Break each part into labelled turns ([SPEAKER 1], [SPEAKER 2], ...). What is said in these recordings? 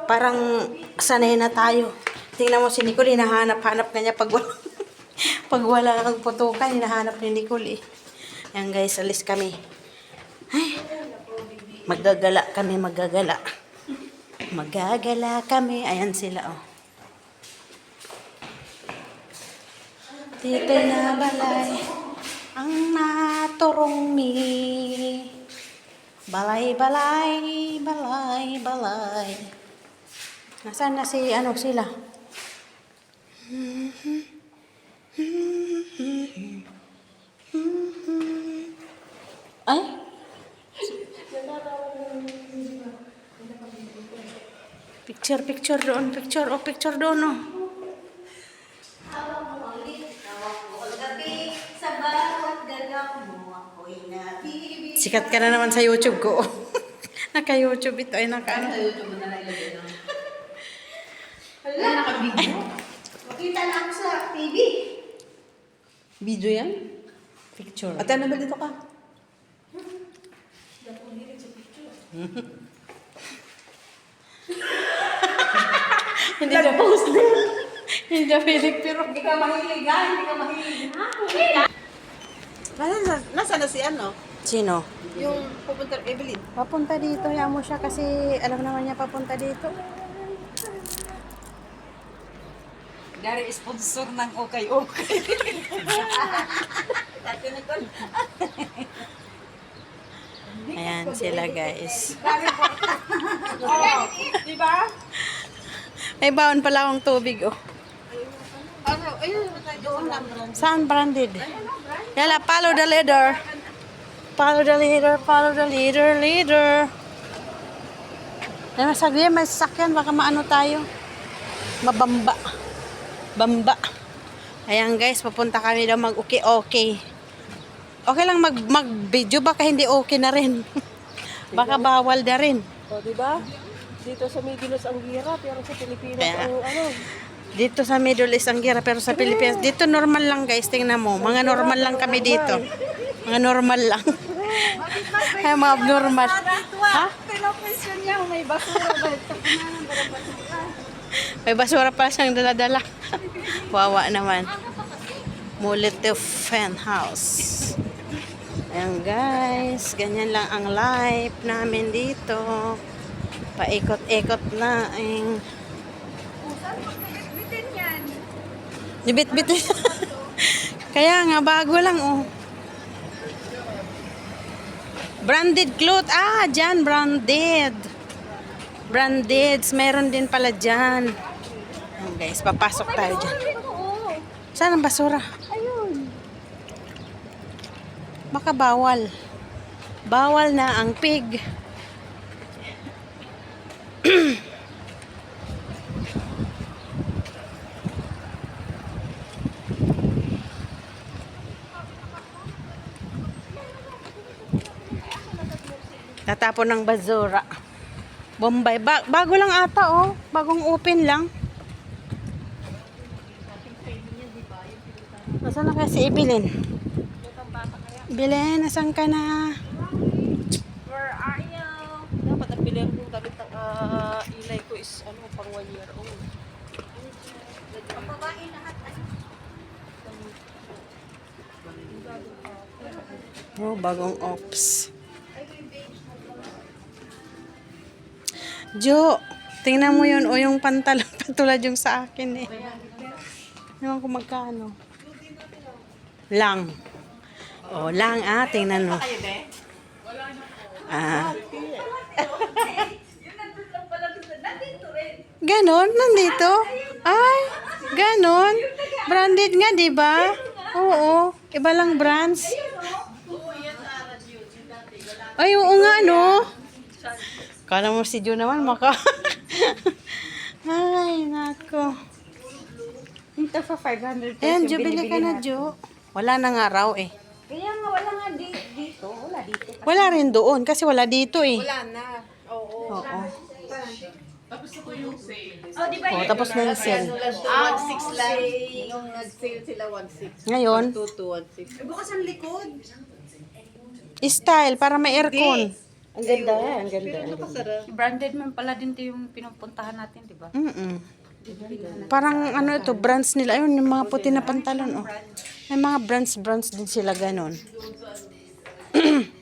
[SPEAKER 1] Parang sanay na tayo. Tingnan mo si Nicole, hinahanap-hanap na niya pag wala, pag wala ang putukan, hinahanap ni Nicole eh. Yan guys, alis kami. Ay, magagala kami, magagala. Magagala kami. Ayan sila oh. Dito'y na balay ang naturong mi. Balay, balay, balay, balay. Nasaan na si ano sila? Ay? Picture doon, picture doon oh. Sikat ka na naman sa YouTube ko. Naka-YouTube ito ay naka-ano.
[SPEAKER 2] Wala, naka-video. Makita na ako sa TV.
[SPEAKER 1] Video yan? Picture.
[SPEAKER 2] Ate, ano ba dito ka?
[SPEAKER 1] Hindi na post din. Hindi na pilig pero.
[SPEAKER 2] Hindi ka mahilig ha? Hindi ka mahilig ha? Nasaan na si ano?
[SPEAKER 1] Sino?
[SPEAKER 2] Yung pupunta Evelyn.
[SPEAKER 1] Papunta dito. Hayaan mo siya kasi alam naman niya papunta dito.
[SPEAKER 2] Dari sponsor ng okay. Ate Nicole.
[SPEAKER 1] Ayan sila guys.
[SPEAKER 2] Di ba?
[SPEAKER 1] May baon pala akong tubig oh.
[SPEAKER 2] Ano? Ayun. Doon lang.
[SPEAKER 1] Saan branded? Yala, follow the leader. Follow the leader, follow the leader, leader. Yan, sagli, may sasakyan. Baka maano tayo. Mabamba. Bamba. Ayan guys, papunta kami daw mag-okay. Okay lang mag-video, baka hindi okay na rin. Baka bawal na rin.
[SPEAKER 2] O, di ba? Dito sa Midilos ang hirap, pero sa Pilipinas
[SPEAKER 1] Kaya,
[SPEAKER 2] ang ano.
[SPEAKER 1] dito sa Middle East ang gira, pero sa Pilipinas, dito normal lang guys, tingnan mo. Mga normal lang kami dito. Mga normal lang. Ay, mga abnormal. Ha?
[SPEAKER 2] Pinopresyon niya, may basura ba?
[SPEAKER 1] May basura pa siyang dala-dala. Wawa naman. Molotov fan house. Ayan guys, ganyan lang ang life namin dito. Paikot-ikot na ang bit-bit. Kaya nga, bago lang oh. Branded cloth. Ah, dyan, branded. Branded. Meron din pala dyan. Ayan guys, papasok tayo dyan. Saan ang basura?
[SPEAKER 2] Ayun.
[SPEAKER 1] Baka bawal. Bawal na ang pig. Tatapon ng basura. Bombay. Bago lang ata oh. Bagong open lang. Nasaan na kaya si Evelyn? Evelyn, nasan ka na?
[SPEAKER 2] Where are you? Dapat ang bilang kong damit ng ilay ko is ano, pang 1 year old. Papabain lahat.
[SPEAKER 1] Oh, bagong ops. Jo, tingnan mo yun. O yung pantalon patulad yung sa akin eh. Ewan ko magkano. Lang. O, lang ah. Tingnan mo. Ah. Ganon? Nandito? Ay, ganon. Branded nga, di ba? Oo. Iba lang brands. Ay, oo nga, no? Kala mo si Jo naman, maka... Ay, nako.
[SPEAKER 2] Dito sa 500 pesos.
[SPEAKER 1] Ayan, Jo, bili ka na, Jo. Wala na nga raw eh.
[SPEAKER 2] Kaya nga, wala nga dito. Wala dito.
[SPEAKER 1] Wala rin doon kasi wala dito eh.
[SPEAKER 2] Wala na. Oo.
[SPEAKER 1] Oo.
[SPEAKER 2] Tapos ko yung sale. Oh, di ba
[SPEAKER 1] Oh, tapos na yung sale.
[SPEAKER 2] 1.6 lang. Nung nag-sale sila 1.6.
[SPEAKER 1] Ngayon,
[SPEAKER 2] 2 to 1.6. Bukas ang likod.
[SPEAKER 1] style para may aircon. Ang ganda, ang ganda.
[SPEAKER 2] Pero napasarap.
[SPEAKER 3] Branded man pala din 'to yung pinupuntahan natin, di ba?
[SPEAKER 1] Parang ano ito, brands nila. Ayun, yung mga puti na pantalon. Oh. May mga brands din sila ganon.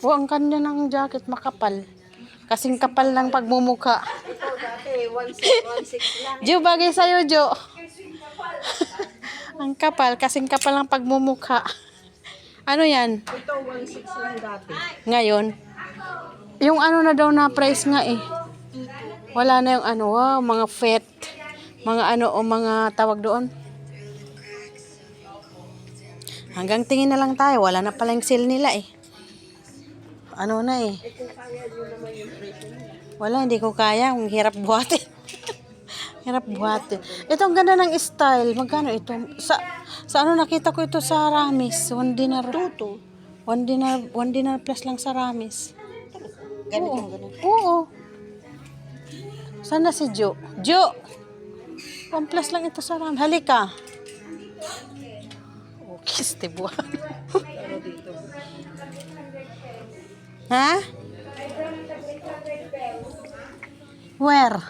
[SPEAKER 1] Oh, ang kanya ng jacket makapal. Kasing kapal ng pagmumuka.
[SPEAKER 2] Ito dati, 1.6 lang.
[SPEAKER 1] Jo, bagay sa'yo, Jo. Ang kapal, kasing kapal ng pagmumuka. Ano yan?
[SPEAKER 2] Ito, 1.6 lang dati.
[SPEAKER 1] Ngayon, yung ano na daw na price nga eh. Wala na yung ano, wow, mga fet. Mga ano o mga tawag doon. Hanggang tingin na lang tayo. Wala na pala yung sale nila eh. Ano na eh. Wala, hindi ko kaya. Ang hirap buhatin. Hirap buhatin. Ito ang ganda ng style. Magkano ito? Sa ano nakita ko ito sa Ramis. 1 dinar. Tuto. 1 dinar plus lang sa Ramis.
[SPEAKER 2] Ganito.
[SPEAKER 1] Oo. Sana si Jo. Jo! 1 plus lang ito sa Ramis. Halika. Okay, stibuan.
[SPEAKER 2] Pero dito.
[SPEAKER 1] Ha? Where?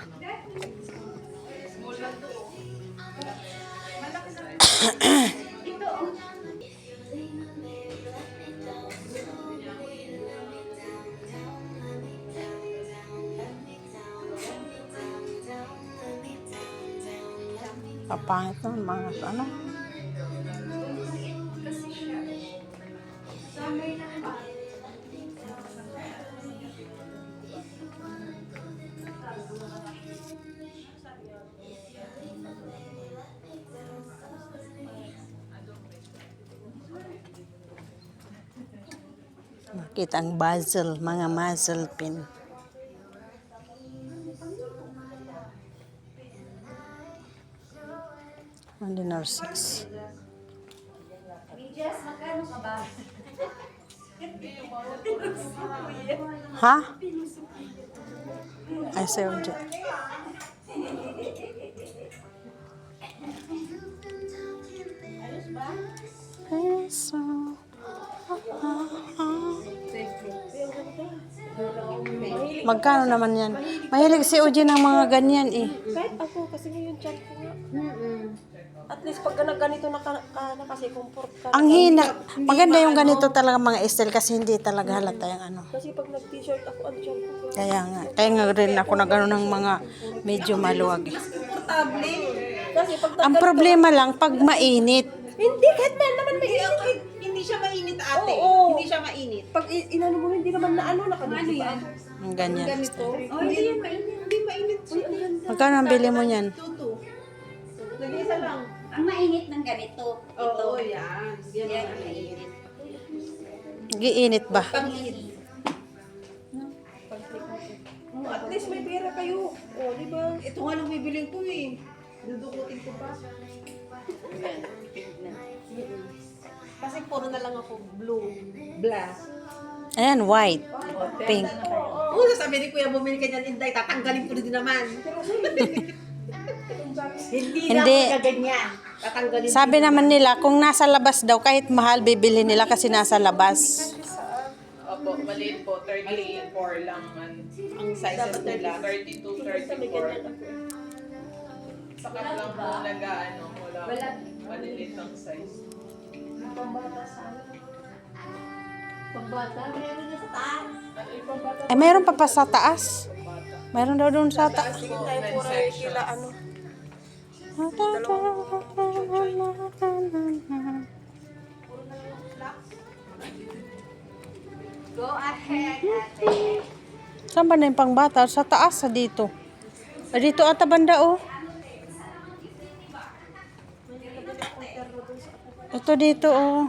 [SPEAKER 1] Papangit naman mga ano. Makita ang muzzle, mga muzzle pin. One dinar 6. Ha? Ay, sa'yo dyan. Peso. Magkano naman yan? Mahilig si Oji ng mga ganyan eh.
[SPEAKER 2] Kahit ako, kasi ngayon chat ko nga. At least pag ganito na kasi comfort ka.
[SPEAKER 1] Ang hina. Maganda yung ganito talaga mga style kasi hindi talaga halata yung ano.
[SPEAKER 2] Kasi pag nag-t-shirt ako, ang chat ko.
[SPEAKER 1] Kaya nga rin ako na gano'n ng mga medyo maluwag.
[SPEAKER 2] Komportable. Kasi pag
[SPEAKER 1] Ang problema lang, pag mainit.
[SPEAKER 2] hindi, kahit man naman mainit.
[SPEAKER 4] Hindi siya mainit ate.
[SPEAKER 2] Oo.
[SPEAKER 4] Hindi siya mainit.
[SPEAKER 2] Pag inano mo, hindi naman na ano, nakadito pa.
[SPEAKER 1] Ang ganyan.
[SPEAKER 4] Ganito. Hindi yan mainit. Hindi mainit siya.
[SPEAKER 1] Magkano ang bili mo niyan?
[SPEAKER 4] Tuto. Nag-isa lang.
[SPEAKER 3] Ang mainit ng ganito.
[SPEAKER 4] Oo, yan. Yan ang mainit.
[SPEAKER 1] Giinit ba?
[SPEAKER 2] At least may pera kayo. O, di ba?
[SPEAKER 4] Ito nga lang bibiling ko eh. Dudukutin ko pa. Kasi puro na lang ako blue, black.
[SPEAKER 1] Ayan, white, pink.
[SPEAKER 4] Oo, sabi ni Kuya, bumili ka niyan, Inday, tatanggalin ko na din naman. Hindi na
[SPEAKER 1] Hindi.
[SPEAKER 4] ako gaganyan. Tatanggalin ko.
[SPEAKER 1] Sabi naman nila, kung nasa labas daw, kahit mahal, bibili nila kasi nasa labas.
[SPEAKER 5] Opo, maliit po. 34 lang ang sizes nila. 32, 34. Saka lang po nag-ano, wala maliliit ang size.
[SPEAKER 4] Pambata, meron niya sa taas.
[SPEAKER 1] Eh, mayroon pa sa taas. Mayroon daw doon sa taas.
[SPEAKER 2] Sige tayo po rin kila ano.
[SPEAKER 3] Go ahead, ate.
[SPEAKER 1] Saan ba na yung pangbata? Sa taas, sa dito. Dito ata banda, oh. Ito dito, oh.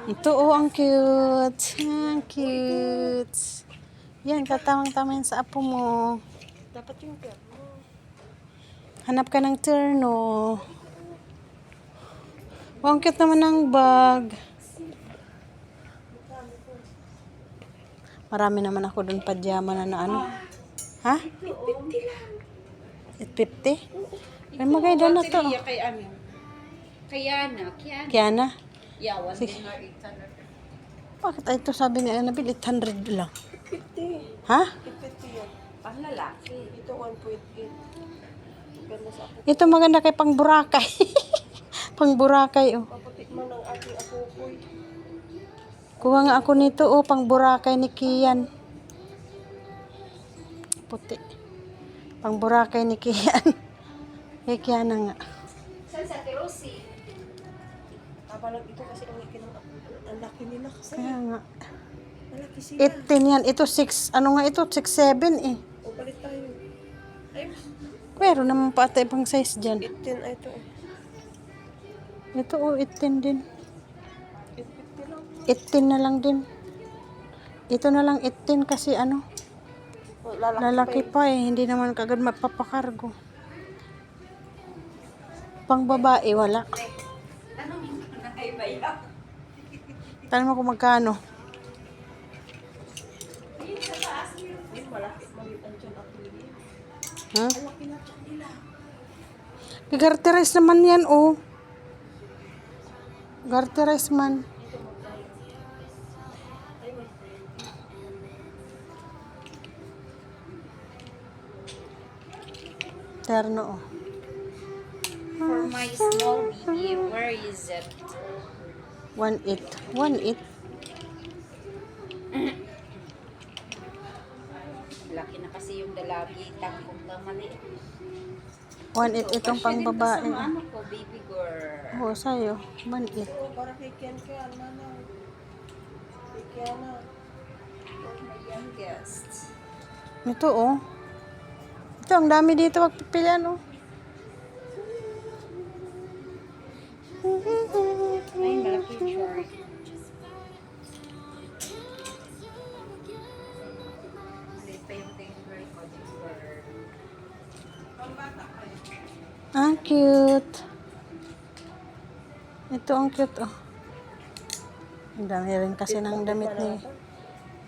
[SPEAKER 1] Ito, oh, ang cute. Ang cute. Yan, katamang-tama yan sa apo mo.
[SPEAKER 2] Dapat yung pera.
[SPEAKER 1] Hanap ka ng terno. Oh, ang cute naman ng bag. Marami naman ako doon pajama na ano. Ha?
[SPEAKER 2] 50 lang.
[SPEAKER 1] 850? Ay, maganda na to.
[SPEAKER 4] Kay ano?
[SPEAKER 3] Kaya na.
[SPEAKER 1] Kiana?
[SPEAKER 3] Yeah, 1
[SPEAKER 1] Sige.
[SPEAKER 3] dinar 800.
[SPEAKER 1] Bakit ito sabi ni Annabelle 800 lang?
[SPEAKER 2] 50.
[SPEAKER 1] Ha?
[SPEAKER 2] 50 yan.
[SPEAKER 3] Pang lalaki.
[SPEAKER 2] Ito 1.8. Ganda sa ako.
[SPEAKER 1] Ito maganda kay pang Boracay. Pang Boracay, oh.
[SPEAKER 2] Papatikman ng aking apokoy.
[SPEAKER 1] Kuha nga ako nito, oh, pang Boracay ni Kian. Puti. Pang Boracay ni Kian. Kay Kian na nga.
[SPEAKER 3] Saan sa Tirosi?
[SPEAKER 2] Kapalag ito kasi ang laki nila kasi.
[SPEAKER 1] Kaya nga.
[SPEAKER 2] Malaki sila.
[SPEAKER 1] 18 yan. Ito 6, ano nga ito? 6'7" eh.
[SPEAKER 2] O, palit tayo. Ay,
[SPEAKER 1] Pero naman pa ata ibang size dyan.
[SPEAKER 2] 18 ay ito eh.
[SPEAKER 1] Ito, oh, 18 din.
[SPEAKER 2] 850 lang.
[SPEAKER 1] 18 na lang din. Ito na lang 18 kasi ano,
[SPEAKER 2] O,
[SPEAKER 1] lalaki pa eh. Hindi naman kagad mapapakargo. Pang babae, wala.
[SPEAKER 3] Tanongin ko na kay Bayaw.
[SPEAKER 1] Tanong mo kung magkano.
[SPEAKER 2] Yung malaki. Maliit ang dyan ako.
[SPEAKER 1] Ha?
[SPEAKER 2] Malaki na dyan nila.
[SPEAKER 1] Garterize naman yan, oh. Garterize man. Terno, oh.
[SPEAKER 3] For my small baby, where is it?
[SPEAKER 1] 1.8. 1.8.
[SPEAKER 3] Laki na kasi yung dalabi. Tangkong na maliit.
[SPEAKER 1] 1.8 itong pang babae.
[SPEAKER 3] Sa ano ko, baby girl.
[SPEAKER 1] Oo, sa'yo. 1.8.
[SPEAKER 2] O, para kay Kian Kian. Manaw. Kay Kiana.
[SPEAKER 3] My youngest.
[SPEAKER 1] Ito, oh. Ito, ang dami dito. Magpipilian, oh.
[SPEAKER 3] Ay, malaki yung short. Maliit pa yung baby girl ko, baby girl.
[SPEAKER 1] Ah, cute. Ito ang cute, oh. Ang dami rin kasi ng damit ni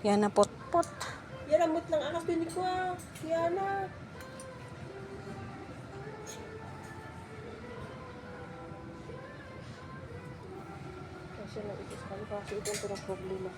[SPEAKER 1] Kiana Potpot.
[SPEAKER 2] Yan, amot lang anak din ko ah. Kiana. Kasi na ito sa kanila kasi ito ang problema.